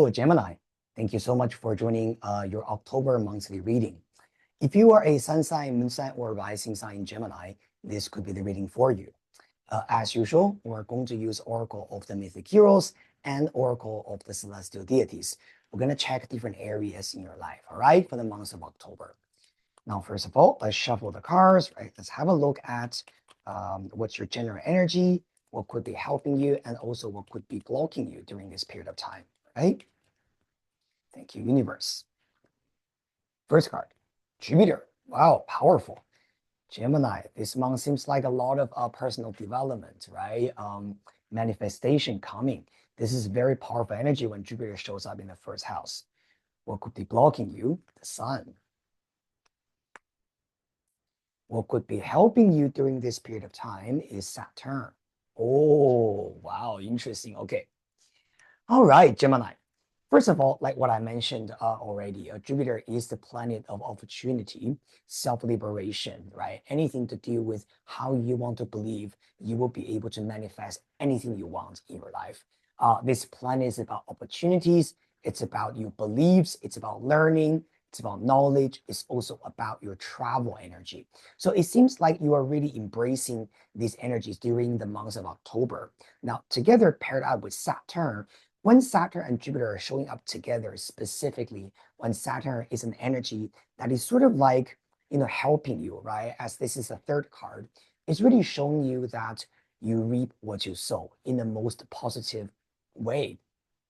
Hello, Gemini. Thank you so much for joining your October monthly reading. If you are a sun sign, moon sign, or rising sign Gemini, this could be the reading for you. As usual, we're going to use Oracle of the Mythic Heroes and Oracle of the Celestial Deities. We're going to check different areas in your life, all right, for the month of October. Now, first of all, let's shuffle the cards, right? Let's have a look at what's your general energy, what could be helping you, and also what could be blocking you during this period of time, right? Thank you, universe. First card, Jupiter. Wow, powerful. Gemini, this month seems like a lot of personal development, right? Manifestation coming. This is very powerful energy when Jupiter shows up in the first house. What could be blocking you? The sun. What could be helping you during this period of time is Saturn. Oh, wow, interesting. Okay. All right, Gemini. First of all, like what I mentioned already, Jupiter is the planet of opportunity, self-liberation, right? Anything to do with how you want to believe, you will be able to manifest anything you want in your life. This planet is about opportunities. It's about your beliefs. It's about learning. It's about knowledge. It's also about your travel energy. So it seems like you are really embracing these energies during the month of October. Now, together paired up with Saturn, when Saturn and Jupiter are showing up together, specifically when Saturn is an energy that is sort of like, helping you, right? As this is a third card, it's really showing you that you reap what you sow in the most positive way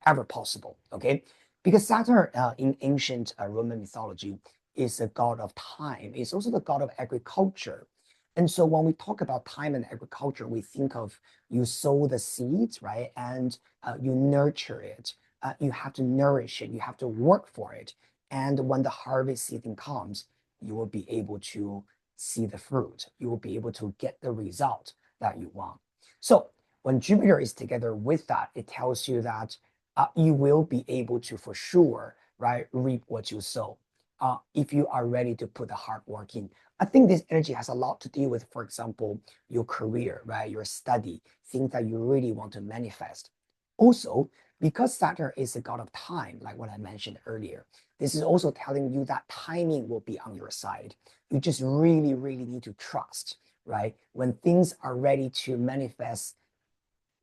ever possible, okay? Because Saturn in ancient Roman mythology is a god of time. It's also the god of agriculture. And so when we talk about time and agriculture, we think of you sow the seeds, right? And you nurture it. You have to nourish it. You have to work for it. And when the harvest season comes, you will be able to see the fruit. You will be able to get the result that you want. So when Jupiter is together with that, it tells you that you will be able to, for sure, right, reap what you sow. If you are ready to put the hard work in. I think this energy has a lot to do with, for example, your career, right, your study, things that you really want to manifest. Also, because Saturn is a god of time, like what I mentioned earlier, this is also telling you that timing will be on your side. You just really, really need to trust, right? When things are ready to manifest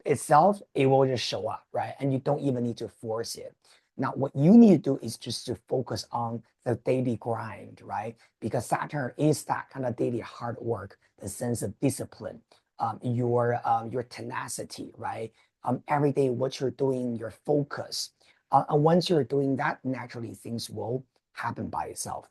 itself, it will just show up, right? And you don't even need to force it. Now, what you need to do is just to focus on the daily grind, right? Because Saturn is that kind of daily hard work, the sense of discipline, your tenacity, right? Every day, what you're doing, your focus. And once you're doing that, naturally things will happen by itself.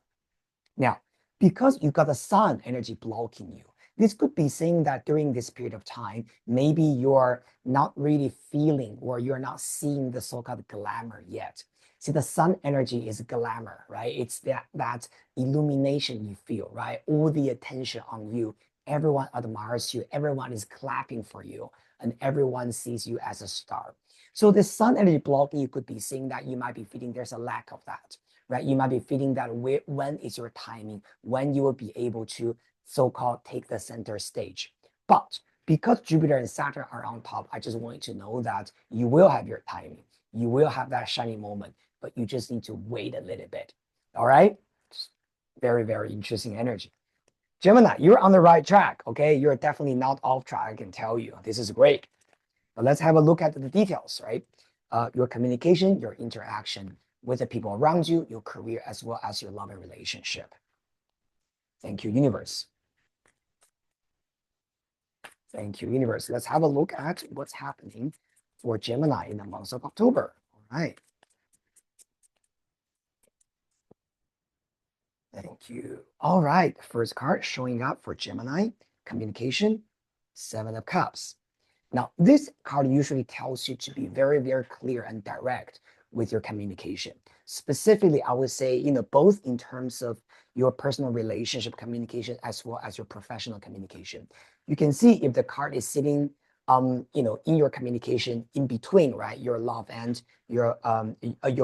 Now, because you got the sun energy blocking you, this could be saying that during this period of time, maybe you're not really feeling or you're not seeing the so-called glamour yet. See, the sun energy is glamour, right? It's that illumination you feel, right? All the attention on you. Everyone admires you. Everyone is clapping for you. And everyone sees you as a star. So the sun energy blocking you could be saying that you might be feeling there's a lack of that, right? You might be feeling that when is your timing, when you will be able to so-called take the center stage. But because Jupiter and Saturn are on top, I just want you to know that you will have your timing. You will have that shiny moment, but you just need to wait a little bit. All right? Very, very interesting energy. Gemini, you're on the right track, okay? You're definitely not off track, I can tell you. This is great. But let's have a look at the details, right? Your communication, your interaction with the people around you, your career, as well as your loving relationship. Thank you, universe. Thank you, universe. Let's have a look at what's happening for Gemini in the month of October. All right. Thank you. All right. First card showing up for Gemini, communication, Seven of Cups. Now, this card usually tells you to be very, very clear and direct with your communication. Specifically, I would say, both in terms of your personal relationship communication as well as your professional communication. You can see if the card is sitting, in your communication in between, right? Your love and your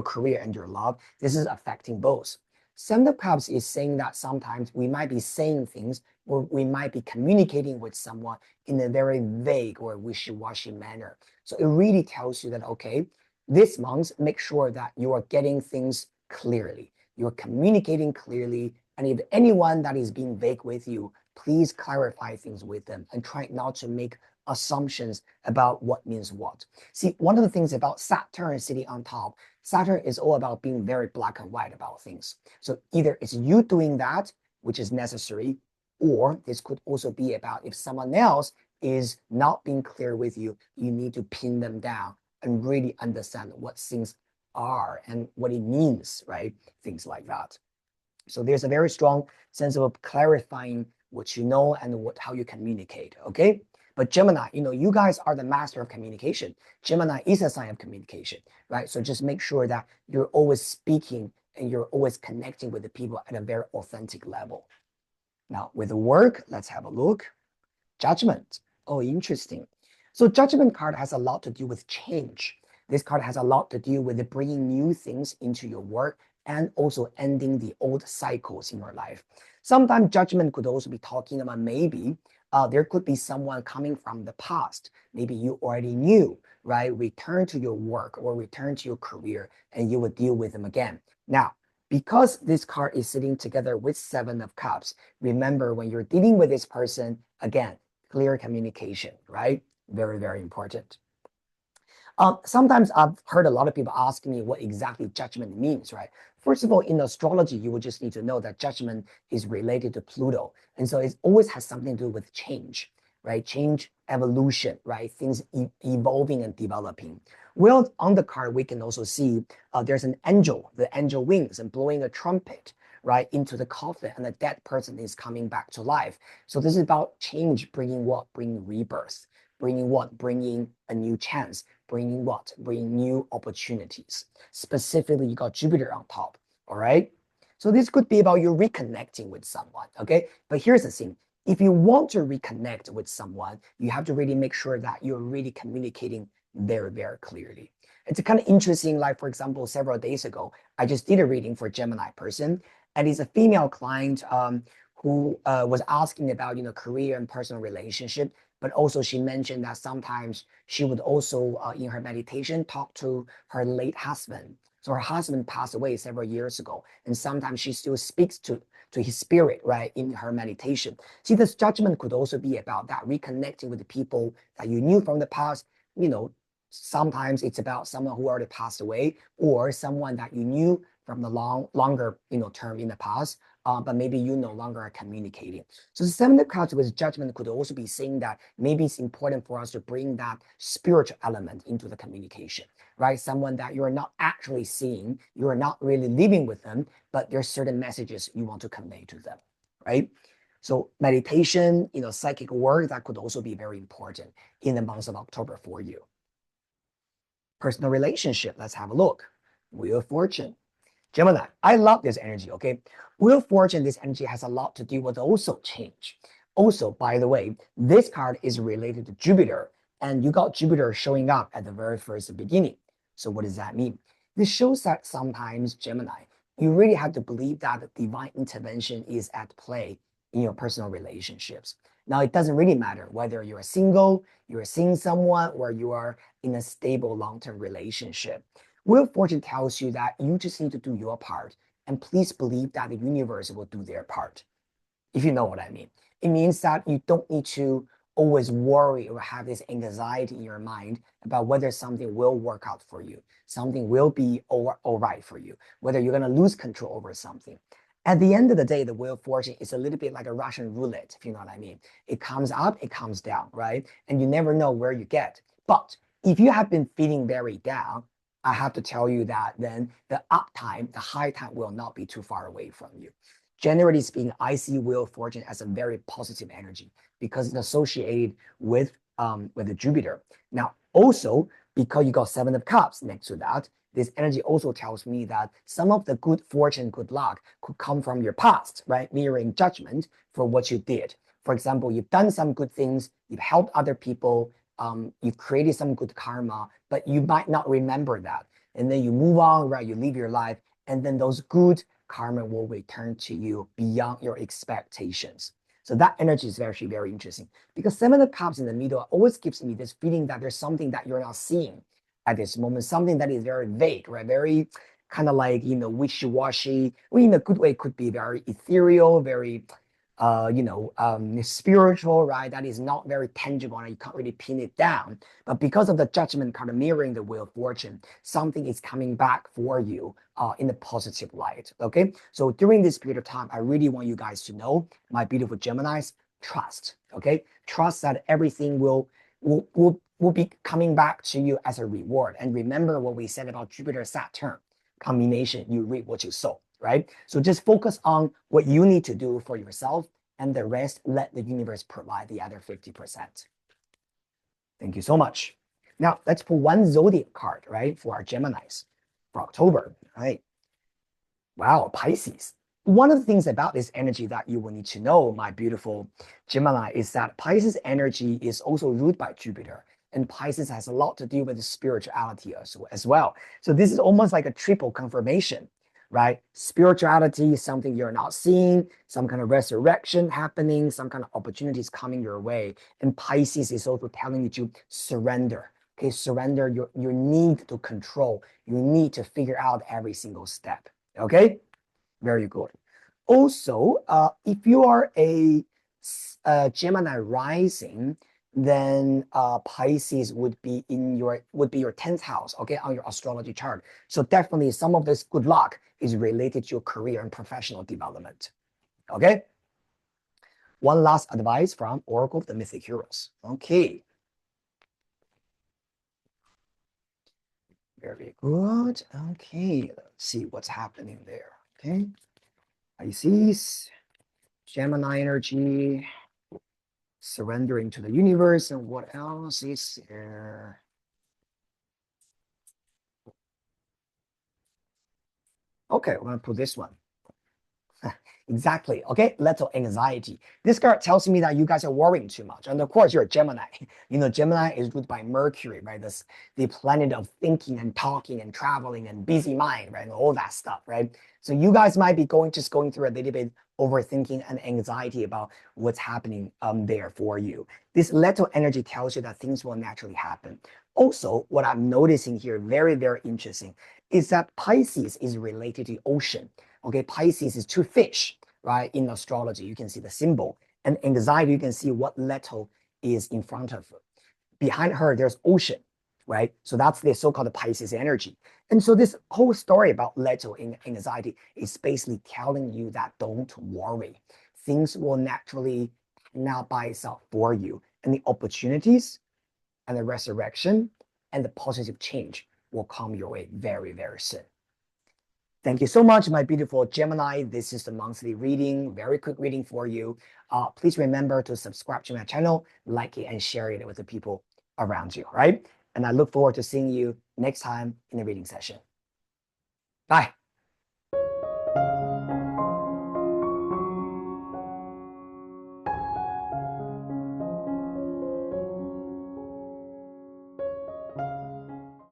career and your love. This is affecting both. Seven of Cups is saying that sometimes we might be saying things or we might be communicating with someone in a very vague or wishy-washy manner. So it really tells you that, okay, this month, make sure that you are getting things clearly. You're communicating clearly. And if anyone that is being vague with you, please clarify things with them and try not to make assumptions about what means what. See, one of the things about Saturn sitting on top, Saturn is all about being very black and white about things. So either it's you doing that, which is necessary, or this could also be about if someone else is not being clear with you, you need to pin them down and really understand what things are and what it means, right? Things like that. So there's a very strong sense of clarifying what you know and how you communicate, okay? But Gemini, you guys are the master of communication. Gemini is a sign of communication, right? So just make sure that you're always speaking and you're always connecting with the people at a very authentic level. Now, with the work, let's have a look. Judgment. Oh, interesting. So Judgment card has a lot to do with change. This card has a lot to do with bringing new things into your work and also ending the old cycles in your life. Sometimes Judgment could also be talking about maybe there could be someone coming from the past. Maybe you already knew, right? Return to your work or return to your career and you will deal with them again. Now, because this card is sitting together with Seven of Cups, remember when you're dealing with this person, again, clear communication, right? Very, very important. Sometimes I've heard a lot of people asking me what exactly judgment means, right? First of all, in astrology, you would just need to know that judgment is related to Pluto. And so it always has something to do with change, right? Change, evolution, right? Things evolving and developing. Well, on the card, we can also see there's an angel, the angel wings and blowing a trumpet, right, into the coffin, and the dead person is coming back to life. So this is about change, bringing what? Bringing rebirth. Bringing what? Bringing a new chance. Bringing what? Bringing new opportunities. Specifically, you got Jupiter on top, all right? So this could be about you reconnecting with someone, okay? But here's the thing. If you want to reconnect with someone, you have to really make sure that you're really communicating very, very clearly. It's kind of interesting, like for example, several days ago, I just did a reading for a Gemini person, and it's a female client who was asking about, career and personal relationship. But also she mentioned that sometimes she would also, in her meditation, talk to her late husband. So her husband passed away several years ago. And sometimes she still speaks to his spirit, right, in her meditation. See, this judgment could also be about that, reconnecting with the people that you knew from the past. Sometimes it's about someone who already passed away or someone that you knew from the longer, term in the past, but maybe you no longer are communicating. So the Seven of Cups with judgment could also be saying that maybe it's important for us to bring that spiritual element into the communication, right? Someone that you're not actually seeing, you're not really living with them, but there's certain messages you want to convey to them, right? So meditation, psychic work, that could also be very important in the month of October for you. Personal relationship, let's have a look. Wheel of Fortune. Gemini, I love this energy, okay? Wheel of Fortune, this energy has a lot to do with also change. Also, by the way, this card is related to Jupiter, and you got Jupiter showing up at the very first beginning. So what does that mean? This shows that sometimes, Gemini, you really have to believe that the divine intervention is at play in your personal relationships. Now, it doesn't really matter whether you're single, you're seeing someone, or you are in a stable long-term relationship. Wheel of Fortune tells you that you just need to do your part, and please believe that the universe will do their part, if you know what I mean. It means that you don't need to always worry or have this anxiety in your mind about whether something will work out for you, something will be all right for you, whether you're going to lose control over something. At the end of the day, the Wheel of Fortune is a little bit like a Russian roulette, if you know what I mean. It comes up, it comes down, right? And you never know where you get. But if you have been feeling very down, I have to tell you that then the up time, the high time will not be too far away from you. Generally speaking, I see Wheel of Fortune as a very positive energy because it's associated with the Jupiter. Now, also because you got Seven of Cups next to that, this energy also tells me that some of the good fortune, good luck could come from your past, right? Mirroring judgment for what you did. For example, you've done some good things, you've helped other people, you've created some good karma, but you might not remember that. And then you move on, right? You live your life, and then those good karma will return to you beyond your expectations. So that energy is actually very interesting because Seven of Cups in the middle always gives me this feeling that there's something that you're not seeing at this moment, something that is very vague, right? Very kind of like, wishy-washy, or in a good way, could be very ethereal, very spiritual, right? That is not very tangible and you can't really pin it down. But because of the judgment kind of mirroring the wheel of fortune, something is coming back for you in a positive light. Okay. So during this period of time, I really want you guys to know, my beautiful Geminis, trust. Okay. Trust that everything will be coming back to you as a reward. And remember what we said about Jupiter Saturn combination, you reap what you sow, right? So just focus on what you need to do for yourself, and the rest, let the universe provide the other 50%. Thank you so much. Now let's pull one zodiac card, right, for our Geminis for October, right? Wow, Pisces. One of the things about this energy that you will need to know, my beautiful Gemini, is that Pisces energy is also ruled by Jupiter. And Pisces has a lot to do with spirituality as well. So this is almost like a triple confirmation, right? Spirituality is something you're not seeing, some kind of resurrection happening, some kind of opportunities coming your way. And Pisces is also telling you to surrender. Okay, surrender your need to control. You need to figure out every single step. Okay, very good. Also, if you are a Gemini rising, then Pisces would be your 10th house, okay, on your astrology chart. So definitely some of this good luck is related to your career and professional development. Okay. One last advice from Oracle of the Mythic Heroes. Okay. Very good. Okay, let's see what's happening there. Okay. Pisces, Gemini energy, surrendering to the universe, and what else is there? Okay, we're gonna put this one. Exactly. Okay, Letao anxiety. This card tells me that you guys are worrying too much. And of course, you're a Gemini. Gemini is ruled by Mercury, right? The planet of thinking and talking and traveling and busy mind, right? And all that stuff, right? So you guys might be going through a little bit overthinking and anxiety about what's happening there for you. This Letao energy tells you that things will naturally happen. Also, what I'm noticing here, very, very interesting, is that Pisces is related to the ocean. Okay, Pisces is two fish, right? In astrology, you can see the symbol. And anxiety, you can see what Letao is in front of her. Behind her, there's ocean, right? So that's the so-called Pisces energy. And so this whole story about Letao in anxiety is basically telling you that don't worry. Things will naturally not by itself for you. And the opportunities and the resurrection and the positive change will come your way very, very soon. Thank you so much, my beautiful Gemini. This is the monthly reading, very quick reading for you. Please remember to subscribe to my channel, like it, and share it with the people around you, right? And I look forward to seeing you next time in the reading session. Bye.